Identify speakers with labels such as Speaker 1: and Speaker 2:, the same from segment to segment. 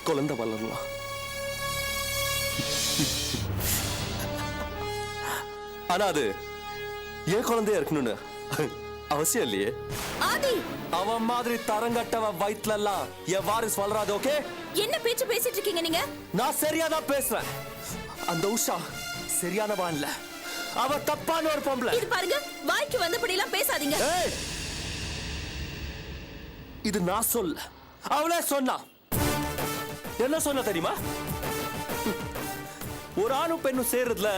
Speaker 1: குழந்தை வளரலாம். ஆனா அது ஏன் குழந்தையா இருக்கணும்னு அவசியம் இல்லையே.
Speaker 2: ஆதி,
Speaker 1: அவன் மாதிரி தரங்கட்டவ வயிற்றுல எல்லாம் என் வாரிசு வளராது. ஓகே,
Speaker 2: என்ன பேச்சு பேசிட்டு இருக்கீங்க நீங்க?
Speaker 1: நான் சரியாதான் பேசுறேன். அந்த உஷா சரியானவா இல்ல, அவ தப்பான ஒரு பொம்பளை.
Speaker 2: இது பாருங்க, வாய்க்கு வந்தபடி எல்லாம் பேசாதீங்க.
Speaker 1: இது நான் சொல்ல, அவளே சொன்னா. என்ன சொன்ன தெரியுமா? ஒரு ஆணும் பெண்ணும் சேர்றதுல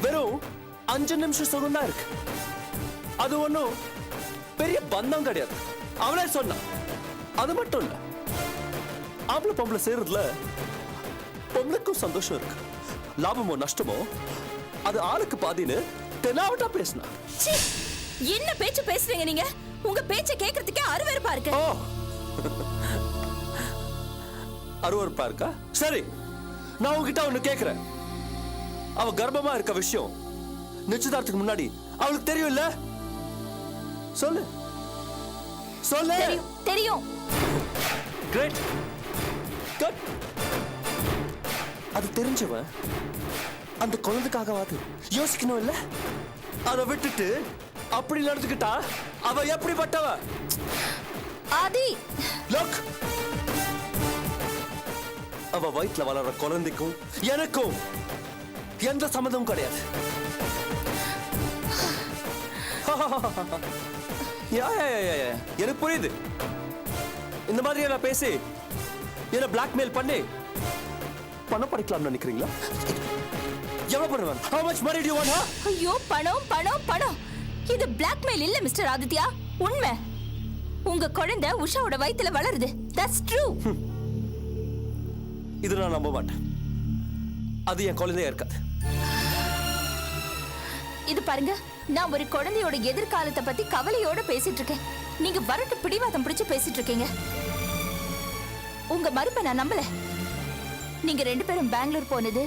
Speaker 1: வெறும் 5 நிமிஷம் சுகம் தான் இருக்கு. அது ஒண்ணும் பெரிய பந்தம் கிடையாது. அவளே சொன்னா. அது மட்டும் இல்ல, ஆம்பளை பொம்பளை சேர்றதுல பொம்பளைக்கும் சந்தோஷம் இருக்கு. லாபமோ நஷ்டமோ அது ஆளுக்கு பாதின்னு தெனாவட்டா பேசினா.
Speaker 2: என்ன பேச்சு பேசுறீங்க நீங்க? உங்க பேச்சை கேட்கறதுக்கே அருவருப்பா இருக்கு.
Speaker 1: ஓ, அருவருப்பா இருக்கா? சரி, நான் உங்ககிட்ட ஒண்ணு கேக்குறேன். அவ கர்ப்பமா இருக்க விஷயம் நிச்சயதார்த்தத்துக்கு முன்னாடி அவளுக்கு தெரியும் இல்ல? சொல்லு சொல்லு.
Speaker 2: தெரியும்.
Speaker 1: Great, good. அது தெரிஞ்சவன் அந்த குழந்தைக்காகவாது யோசிக்கணும் இல்ல? அதை விட்டுட்டு அப்படி நடந்துக்கிட்டா அவ எப்படிப்பட்டவ?
Speaker 2: ஆதி,
Speaker 1: லுக், அவ வயிற்றுல வளர்ற குழந்தைக்கும் எனக்கும் எந்த சம்மந்தமும் கிடையாது. எனக்கு புரியுது. இந்த மாதிரி நான் பேசி என்ன பிளாக்மெயில் பண்ணி பணம் படிக்கலாம் நினைக்கிறீங்களா? எவ்வளவு பண்ணுவேன்? How much money do you want, huh?
Speaker 2: ஐயோ, பணம் பணம் பணம். இது பிளாக்மெயில் இல்ல மிஸ்டர் ஆதித்யா, உண்மை. உங்க குழந்தை உஷாவோட வயித்துல வளருது. That's true.
Speaker 1: இது நான் நம்ப மாட்டேன். அது என் குழந்தையா இருக்காது.
Speaker 2: இது பாருங்க, நான் ஒரு குழந்தையோட எதிர்காலத்தை பத்தி கவலையோட பேசிட்டு இருக்கேன். நீங்க வரட்டு பிடிவாதம் பிடிச்சு பேசிட்டு இருக்கீங்க. உங்க மறுப்பை நான் நம்பல. நீங்க 2 பேரும் பெங்களூர் போனது,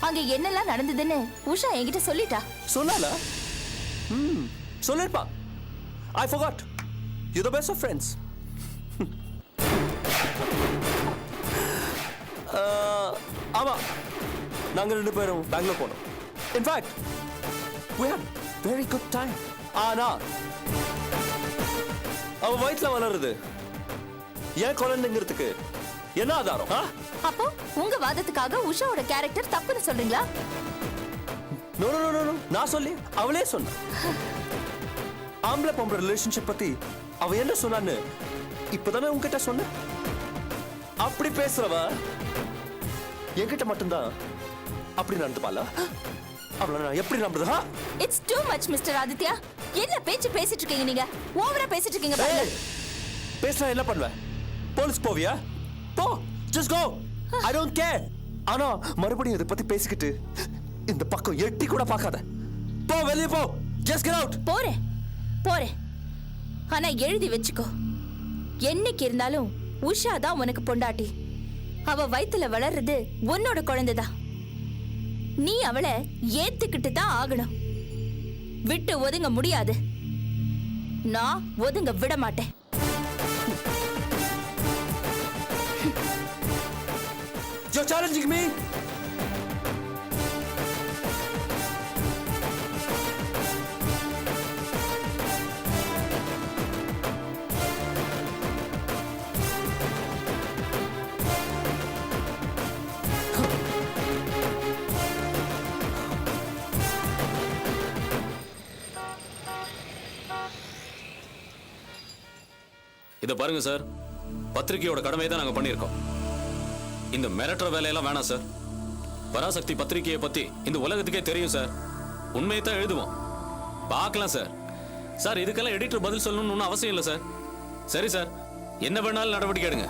Speaker 2: அங்க என்னெல்லாம் நடந்ததுன்னு உஷா என்கிட்ட சொல்லிட்டா.
Speaker 1: சொன்னால? சொல்லிருப்பா. I forgot. You're the best of friends. ஆமா, நாங்க 2 பேரும் பெங்களூர் போனோம். In fact, we had very good time. ஆனா அவ வயிற்றுல வளருது ஏன் குழந்தைங்கிறதுக்கு என்ன ஆதாரம்?
Speaker 2: அப்போ உங்க வாதத்துக்காக உஷாவோட கேரக்டர் தப்புன்னு சொல்றீங்களா?
Speaker 1: நோ நோ நோ நோ, நான் சொல்லி அவளே சொன்னா. ஆம்பளை பொம்பளை ரிலேஷன்ஷிப் பத்தி அவ என்ன சொன்னான்னு இப்பதானே உங்ககிட்ட சொன்ன. அப்படி பேசுறவ என்கிட்ட மட்டும்தான் அப்படி நடந்துப்பாளா? அவளை நான் எப்படி நம்புறதா?
Speaker 2: It's too much Mister Aditya. என்ன பேச்சு பேசிட்டு இருக்கீங்க நீங்க? ஓவரா பேசிட்டு இருக்கீங்க.
Speaker 1: பேசினா என்ன பண்ணுவ? போலீஸ் போவியா? போ, just go. I don't care. ஆனா மறுபடியும் இதை பத்தி பேசிக்கிட்டு இந்த பக்கம் எட்டி கூட பார்க்காத. போ, வெளியே போ. Just get out.
Speaker 2: போறேன் போறேன். ஆனா எழுதி வச்சுக்கோ, என்னைக்கு இருந்தாலும் உஷா தான் உனக்கு பொண்டாட்டி. அவ வயித்துல வளர்றது உன்னோட குழந்தைதான். நீ அவளை ஏத்துக்கிட்டு தான் ஆகணும். விட்டு ஒதுங்க முடியாது. நான் ஒதுங்க விட மாட்டேன்.
Speaker 1: You're challenging me?
Speaker 3: இத பாருங்க சார், பத்திரிகையோட கடமையை தான் நாங்க பண்ணியிருக்கோம். இந்த மிரட்டுற வேலையெல்லாம் வேணாம் சார். பராசக்தி பத்திரிகையை பத்தி இந்த உலகத்துக்கே தெரியும் சார். உண்மையை தான் எழுதுவோம். பார்க்கலாம் சார். சார், இதுக்கெல்லாம் எடிட்டர் பதில் சொல்லணும்னு ஒன்றும் அவசியம் இல்லை சார். சரி சார், என்ன வேணாலும் நடவடிக்கை எடுங்க.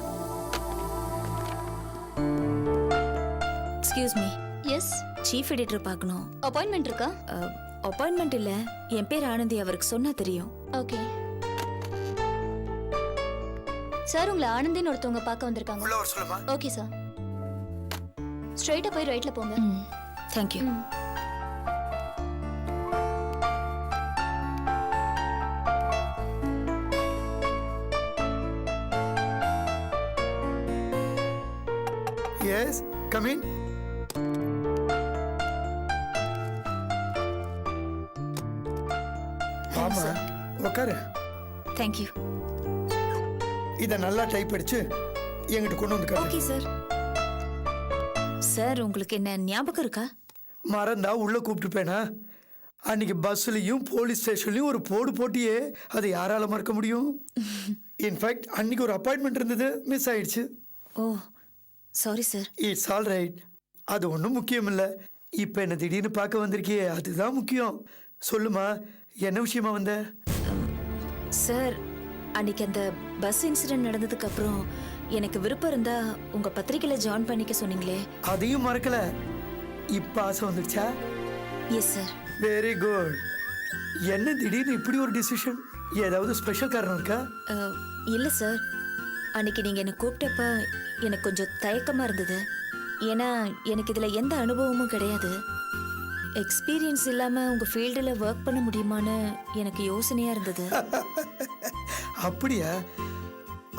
Speaker 4: Excuse me.
Speaker 5: Yes,
Speaker 4: chief editor பார்க்கணும்.
Speaker 5: அப்பாயின்மெண்ட் இருக்கா?
Speaker 4: அப்பாயின்மெண்ட் இல்ல, என் பேர் ஆனந்தி. அவருக்கு சொன்னா தெரியும்.
Speaker 5: ஓகே சார், உங்களை ஆனந்தின்னு ஒருத்தவங்க பார்க்க வந்திருக்காங்க.
Speaker 6: உள்ள வர சொல்லுமா.
Speaker 5: ஓகே சார், ஸ்ட்ரைட்டா போய் ரைட்ல போங்க.
Speaker 4: தேங்க்யூ.
Speaker 6: Yes come in. ஆமா உட்காரு.
Speaker 4: தேங்க்யூ.
Speaker 6: இதை நல்லா டைப் அடிச்சு என்கிட்ட கொண்டு வந்து காட்டு.
Speaker 4: Okay sir. சார் உங்களுக்கு என்ன ஞாபகம் இருக்கா?
Speaker 6: மறந்தா உள்ள கூப்பிட்டுப்பேனா? அன்னைக்கு பஸ்லயும் போலீஸ் ஸ்டேஷன்லயும் ஒரு போடு போட்டியே, அதை யாரால மறக்க முடியும்? இன்ஃபேக்ட் அன்னைக்கு ஒரு அப்பாயின்மெண்ட் இருந்தது, மிஸ் ஆயிடுச்சு.
Speaker 4: Oh sorry sir.
Speaker 6: It's all right. அது ஒன்றும் முக்கியம் இல்லை. இப்போ என்ன திடீர்னு பார்க்க வந்திருக்கியே, அதுதான் முக்கியம். சொல்லுமா, என்ன விஷயமா வந்த?
Speaker 4: சார் அன்னைக்கு அந்த பஸ் இன்சிடென்ட் நடந்ததுக்கு அப்புறம் எனக்கு விருப்பம் இருந்தா உங்க பத்திரிக்கையில ஜாயின் பண்ணிக்க சொன்னீங்களே.
Speaker 6: அதையும் மறக்கல. இப்போ ஆசை வந்துடுச்சா?
Speaker 4: Yes sir.
Speaker 6: Very good. என்ன திடீர்னு இப்படி ஒரு டிசிஷன்? ஏதாவது ஸ்பெஷல் காரணம் இருக்கா?
Speaker 4: இல்லை சார், அன்னைக்கு நீங்கள் என்னை கூப்பிட்டப்ப எனக்கு கொஞ்சம் தயக்கமாக இருந்தது. ஏன்னா எனக்கு இதில் எந்த அனுபவமும் கிடையாது. எக்ஸ்பீரியன்ஸ் இல்லாமல் உங்கள் ஃபீல்டில் ஒர்க் பண்ண முடியுமான்னு எனக்கு யோசனையாக இருந்தது.
Speaker 6: அப்படியா?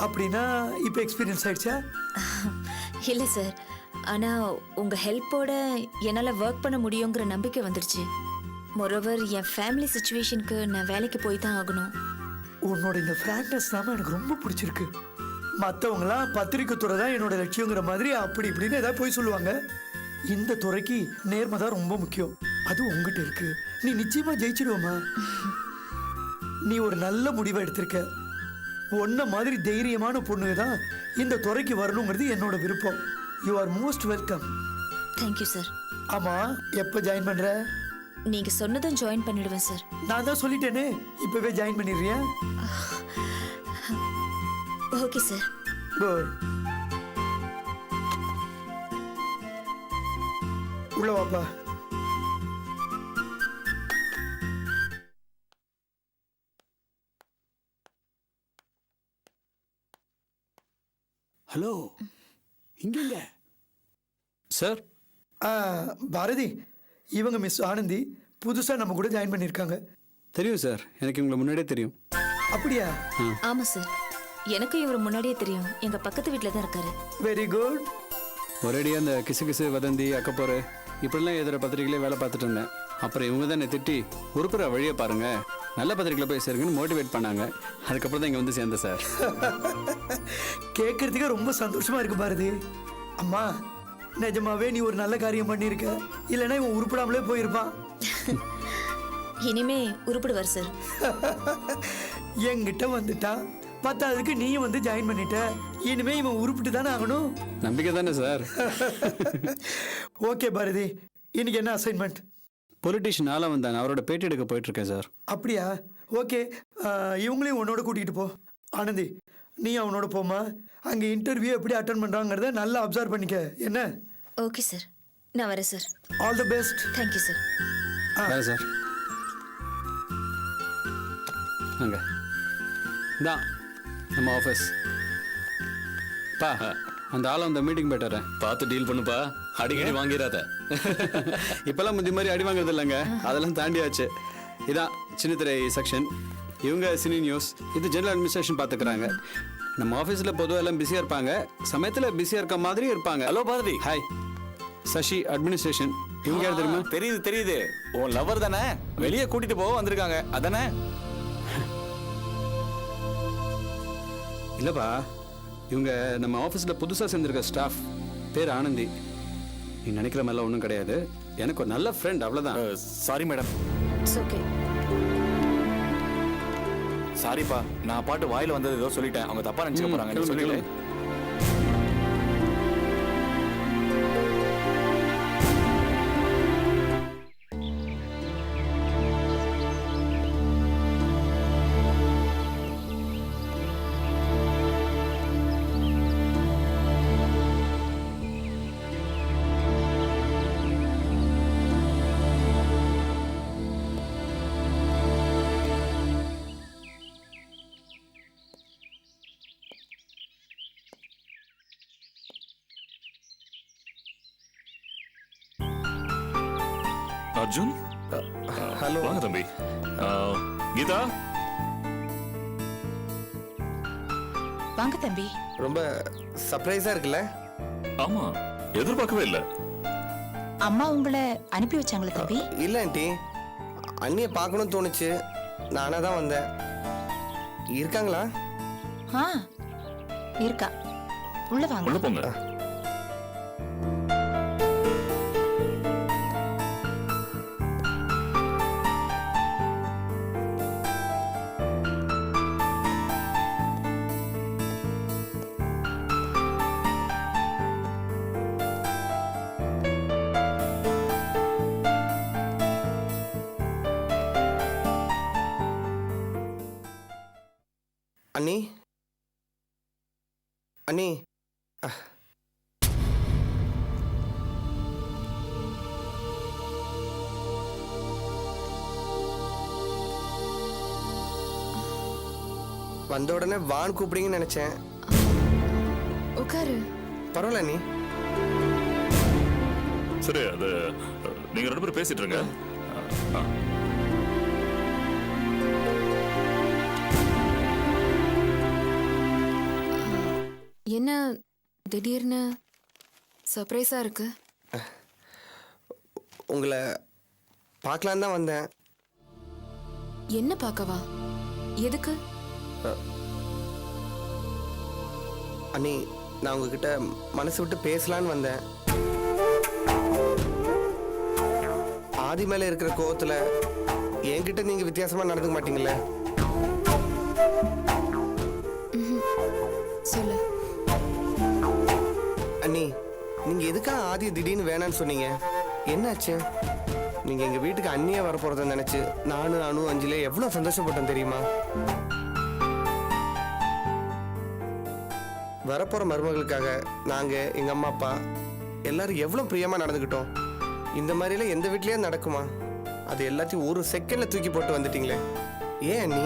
Speaker 6: அப்படின்னா இப்போ எக்ஸ்பீரியன்ஸ் ஆயிடுச்சா?
Speaker 4: இல்லை சார், ஆனால் உங்கள் ஹெல்ப்போட என்னால் ஒர்க் பண்ண முடியுங்கிற நம்பிக்கை வந்துடுச்சு. மொரோவர் என் ஃபேமிலி சுச்சுவேஷனுக்கு நான் வேலைக்கு போய் தான் ஆகணும்.
Speaker 6: உன்னோட இந்த ஃப்ராங்க்னஸ் தான் எனக்கு ரொம்ப பிடிச்சிருக்கு. மற்றவங்களாம் பத்திரிக்கை துறை தான் என்னோட லட்சியங்கிற மாதிரி அப்படி இப்படின்னு ஏதாவது போய் சொல்லுவாங்க. இந்த துறைக்கு நேர்மை தான் ரொம்ப முக்கியம். அது உங்ககிட்ட இருக்கு. நீ நிச்சயமா ஜெயிச்சிடுவோமா? நீ ஒரு நல்ல முடிவை எடுத்திருக்க. உன்ன மாதிரி தைரியமான பொண்ணுங்க தான் இந்த துறைக்கு வரணுங்கிறது என்னோட விருப்பம். You are most welcome.
Speaker 4: Thank you sir.
Speaker 6: ஆமா, எப்போ ஜாயின் பண்ற?
Speaker 4: நீங்கள் சொன்னதும் ஜாயின் பண்ணிடுவேன் சார்.
Speaker 6: நான் தான் சொல்லிட்டேனே, இப்பவே ஜாயின் பண்ணிடுறியா?
Speaker 4: Okay sir.
Speaker 6: குட். உள்ள வாப்பா.
Speaker 1: Hello, இங்கங்க
Speaker 3: sir.
Speaker 6: பாரதி, இவங்க மிஸ் ஆனந்தி புதுசாக நம்ம கூட ஜாயின் பண்ணியிருக்காங்க.
Speaker 7: தெரியும் சார், எனக்கு உங்களை முன்னாடியே தெரியும்.
Speaker 6: அப்படியா?
Speaker 4: ஆமாம் சார், எனக்கும் இவர் முன்னாடியே தெரியும். எங்கள் பக்கத்து வீட்டில் தான் இருக்காரு.
Speaker 6: Very good.
Speaker 7: ஒரேடியாக அந்த கிசு கிசு வதந்தி அக்கப்போரு இப்படிலாம் எதிர பத்திரிகையிலே வேலை பார்த்துட்டு இருந்தேன். அப்புறம் இவங்க தான் என்னை திட்டி உருப்புற வழியை பாருங்க, நல்ல பத்திரிக்கையில் போய் சேருங்கன்னு மோட்டிவேட் பண்ணாங்க. அதுக்கப்புறம் தான் இங்கே வந்து சேர்ந்தேன் சார்.
Speaker 6: கேட்கறதுக்கே ரொம்ப சந்தோஷமா இருக்கு பாரதி. அம்மா, நிஜமாவே நீ ஒரு நல்ல காரியம் பண்ணியிருக்க. இல்லைன்னா இவன் உருப்படாமலே போயிருப்பான்.
Speaker 4: இனிமே உருப்பிடுவார் சார்.
Speaker 6: என்கிட்ட வந்துட்டான், பத்தாவதுக்கு நீயும் வந்து ஜாயின் பண்ணிட்ட. இனிமே இவன் உருப்பிட்டு தானே ஆகணும்.
Speaker 7: நம்பிக்கை தானே சார்.
Speaker 6: ஓகே பாரதி, இன்னைக்கு என்ன அசைன்மெண்ட்?
Speaker 7: பொலிட்டிஷியன் ஆளாக வந்தாங்க, அவரோட பேட்டி எடுக்க போயிட்டுருக்கேன் சார்.
Speaker 6: அப்படியா? ஓகே, இவங்களையும் உன்னோட கூட்டிகிட்டு போ. ஆனந்தி, நீ அவனோட போமா. அங்கே இன்டர்வியூ எப்படி அட்டன் பண்ணுறாங்கிறத நல்லா அப்சர்வ் பண்ணிக்க. என்ன?
Speaker 4: ஓகே சார், நான் வரேன் sir.
Speaker 6: All the best.
Speaker 4: Thank you sir.
Speaker 7: வேறு சார். அங்கே தான் நம்ம ஆஃபீஸ். பா, அந்த ஆளை அந்த மீட்டிங் போய்ட்டுறேன்.
Speaker 3: பார்த்து டீல் பண்ணுப்பா, அடிக்கடி வாங்கிடாத.
Speaker 7: இப்போல்லாம் முந்தி மாதிரி அடி வாங்குறது இல்லைங்க, அதெல்லாம் தாண்டியாச்சு. இதான் சின்னத்திரை செக்ஷன், இவங்க சினி நியூஸ், இது ஜெனரல் அட்மினிஸ்ட்ரேஷன் பார்த்துக்கிறாங்க. நம்ம ஆஃபீஸில் பொதுவாக எல்லாம் பிஸியாக இருப்பாங்க, சமயத்தில் பிஸியாக இருக்க மாதிரி இருப்பாங்க.
Speaker 1: Hello Bharathi.
Speaker 7: Hi. Sasi administration. இவங்க யார் தெரியுமா?
Speaker 8: தெரியுது தெரியுது, உன் லவர் தானே, வெளியே கூட்டிட்டு போக வந்திருக்காங்க அதானே?
Speaker 7: இல்லைப்பா, இவங்க நம்ம ஆஃபீஸில் புதுசாக சேர்ந்துருக்க ஸ்டாஃப். பேர் ஆனந்தி. நீ நினைக்கிற மாதிரிலாம் ஒன்றும் கிடையாது, எனக்கு ஒரு நல்ல ஃப்ரெண்ட், அவ்வளோதான்.
Speaker 8: Sorry madam.
Speaker 4: It's okay.
Speaker 8: சாரிப்பா, நான் பாட்டு வாயில வந்தது ஏதோ சொல்லிட்டேன், அவங்க தப்பா நினைச்சுக்க போறாங்க. சொல்லல.
Speaker 9: அர்ஜுன்,
Speaker 6: ஹலோ.
Speaker 9: வாங்க தம்பி. கீதா,
Speaker 10: வாங்க தம்பி.
Speaker 11: ரொம்ப சர்ப்ரைஸா இருக்குல்ல?
Speaker 9: ஆமா, எதிர்பார்க்கவே இல்ல.
Speaker 2: அம்மா உங்களை அனுப்பி வச்சாங்களே தம்பி?
Speaker 10: இல்லை ஆண்டி, அண்ணியை பார்க்கணும்னு தோணுச்சு, நானாக தான் வந்தேன். இருக்காங்களா?
Speaker 2: ஆ இருக்கா, உள்ள வாங்க.
Speaker 9: உள்ள போங்க.
Speaker 10: அண்ணி, அண்ணி, வந்த உடனே வான் கூப்பிடுங்கன்னு நினைச்சேன்.
Speaker 4: உட்காரு.
Speaker 10: பரவாயில்ல அண்ணி.
Speaker 9: சரி, அது நீங்க 2 பேரும் பேசிட்டு இருங்க. ஆ.
Speaker 4: என்ன திடீர்னு சர்ப்ரைஸா இருக்கு?
Speaker 10: உங்களை பார்க்கலான்னு தான் வந்தேன்.
Speaker 4: என்ன பார்க்கவா? எதுக்கு?
Speaker 10: அண்ணி, நான் உங்ககிட்ட மனசு விட்டு பேசலான்னு வந்தேன். ஆதி மேல இருக்கிற கோவத்துல என்கிட்ட நீங்க வித்தியாசமா நடந்துக்க மாட்டீங்கல்ல?
Speaker 4: சொல்லு.
Speaker 10: அண்ணி, நீங்க எதுக்காக ஆதி திடீர்னு வேணான்னு சொன்னீங்க? என்னாச்சு? நீங்க எங்க வீட்டுக்கு அண்ணியா வர போறத நினைச்சு நானும் அனு அஞ்சலி எவ்வளவு சந்தோஷப்பட்டேன் தெரியுமா? வரப்போற மருமகளுக்காக நாங்க, எங்க அம்மா அப்பா எல்லாரும் எவ்வளவு பிரியமா நடந்துக்கிட்டோம். இந்த மாதிரிலாம் எந்த வீட்லயே நடக்குமா? அது எல்லாத்தையும் ஒரு செகண்ட்ல தூக்கி போட்டு வந்துட்டீங்களே, ஏன் அண்ணி?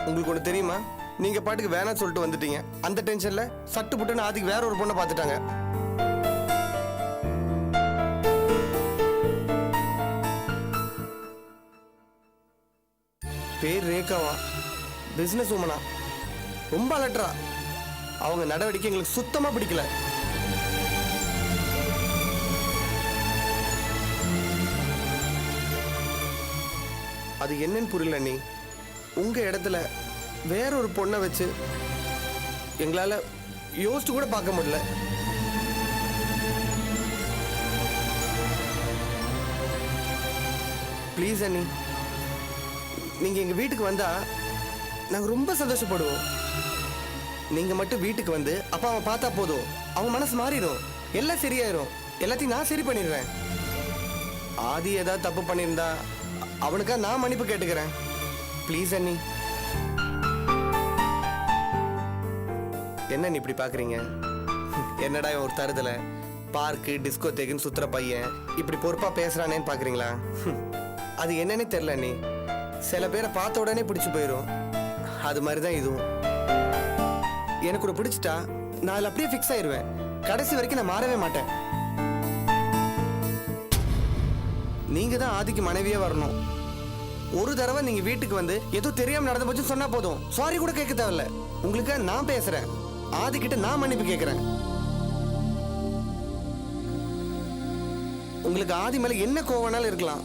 Speaker 10: உங்களுக்கு ஒண்ணு தெரியுமா? நீங்க பாட்டுக்கு வேணாம் சொல்லிட்டு வந்துட்டீங்க. அந்த டென்ஷன்ல சட்டு புட்டுன்னு ஆதிக்கு வேற ஒரு பொண்ணை பார்த்துட்டாங்க. பேர் ரேகாவா, பிசினஸ் உமனா, ரொம்ப அலட்ரா. அவங்க நடவடிக்கை எங்களுக்கு சுத்தமா பிடிக்கல. அது என்னன்னு புரியல நீ. உங்க இடத்துல வேற ஒரு பொண்ணை வச்சு எங்களால யோசிச்சு கூட பார்க்க முடியல. ப்ளீஸ் அண்ணி, நீங்க எங்க வீட்டுக்கு வந்தா நாங்க ரொம்ப சந்தோஷப்படுவோம். நீங்க மட்டும் வீட்டுக்கு வந்து அப்பாவை பார்த்தா போதும், அவங்க மனசு மாறிடும், எல்லாம் சரியாயிரும். எல்லாத்தையும் நான் சரி பண்ணிடுறேன். ஆதி ஏதாவது தப்பு பண்ணியிருந்தா அவனுக்கா நான் மன்னிப்பு கேட்டுக்கிறேன். ப்ளீஸ் அண்ணி. என்ன நீ இப்படி பாக்குறீங்க? என்னடா ஒரு தருதல பார்க்கு டிஸ்கோ தேக்குன்னு சுத்துற பையன் இப்படி பொறுப்பா பேசுறானேன்னு பாக்குறீங்களா? அது என்னன்னே தெரியல நீ. சில பேரை பார்த்த உடனே பிடிச்சு போயிடும். அது மாதிரிதான் இதுவும். எனக்கு ஒரு பிடிச்சிட்டா நான் அதில் அப்படியே ஃபிக்ஸ் ஆயிடுவேன். கடைசி வரைக்கும் நான் மாறவே மாட்டேன். நீங்க தான் ஆதிக்கு மனைவியே வரணும். ஒரு தடவை நீங்க வீட்டுக்கு வந்து ஏதோ தெரியாம நடந்த போச்சு சொன்னா போதும், சாரி கூட கேட்க தேவையில்ல. உங்களுக்கு நான் பேசுறேன், ஆதி கிட்ட நான் மன்னிப்பு கேட்கிறேன். உங்களுக்கு ஆதி மேல என்ன கோவம்னாலும் இருக்கலாம்,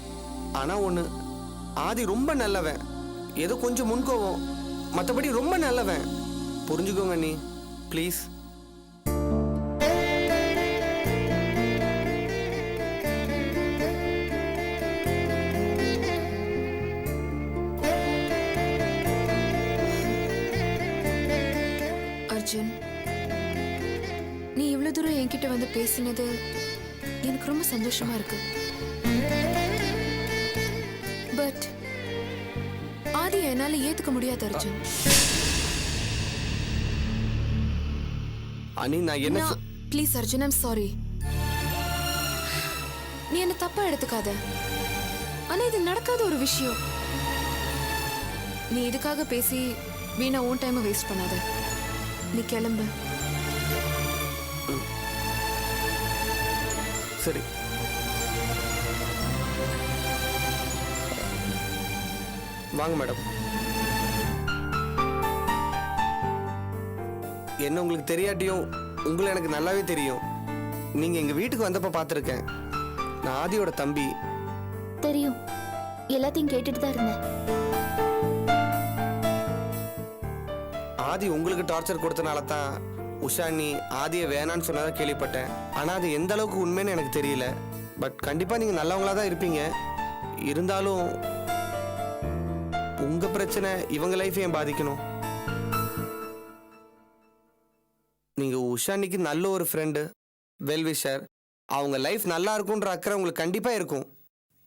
Speaker 10: ஆனா ஒண்ணு, ஆதி ரொம்ப நல்லவன். ஏதோ கொஞ்சம் முன்கோவம், மற்றபடி ரொம்ப நல்லவன். புரிஞ்சுக்கோங்க நீ, ப்ளீஸ்.
Speaker 4: அர்ஜுன், நீ இவ்வளவு தூரம் என்கிட்ட வந்து பேசினது எனக்கு ரொம்ப சந்தோஷமா இருக்கு. பட் ஆதி என்னால ஏத்துக்க முடியாது அர்ஜுன்.
Speaker 10: அனி, நான் என்ன
Speaker 4: ப்ளீஸ் அர்ஜுன், ஐம் சாரி. நீ என்ன தப்பா எடுத்துக்காத. ஆனா இது நடக்காத ஒரு விஷயம். நீ இதுக்காக பேசி வீணா உன் டைமை வேஸ்ட் பண்ணாத. நீ கிளம்பு.
Speaker 10: சரி. வாங்க மேடம். என்ன உங்களுக்கு தெரியாட்டியும் உங்களை எனக்கு நல்லாவே தெரியும். நீங்க எங்க வீட்டுக்கு வந்தப்ப பார்த்துருக்கேன். நான் ஆதியோட தம்பி.
Speaker 5: தெரியும், எல்லாத்தையும் கேட்டுட்டு தான் இருந்தேன்.
Speaker 10: ஆதி உங்களுக்கு டார்ச்சர் கொடுத்தனால தான் உஷா நீ ஆதியை வேணான்னு சொன்னதா கேள்விப்பட்டேன். ஆனா அது எந்த அளவுக்கு உண்மைன்னு எனக்கு தெரியல. பட் கண்டிப்பா நீங்க நல்லவங்களா தான் இருப்பீங்க. இருந்தாலும் உங்க பிரச்சனை இவங்க லைஃப் ஏன் பாதிக்கணும்? நீங்க உஷானிக்கு நல்ல ஒரு ஃப்ரெண்டு, வெல்விஷர். அவங்க லைஃப் நல்லா இருக்குன்ற அக்கறை உங்களுக்கு கண்டிப்பா இருக்கும்.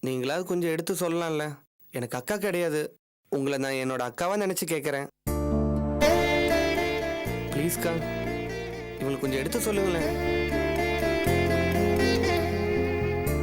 Speaker 10: நீங்களாவது கொஞ்சம் எடுத்து சொல்லலாம்ல. எனக்கு அக்கா கிடையாது, உங்களை நான் என்னோட அக்காவா நினைச்சு கேட்கறேன். ப்ளீஸ்க்கா, இவங்களுக்கு கொஞ்சம் எடுத்து சொல்லுங்களேன்.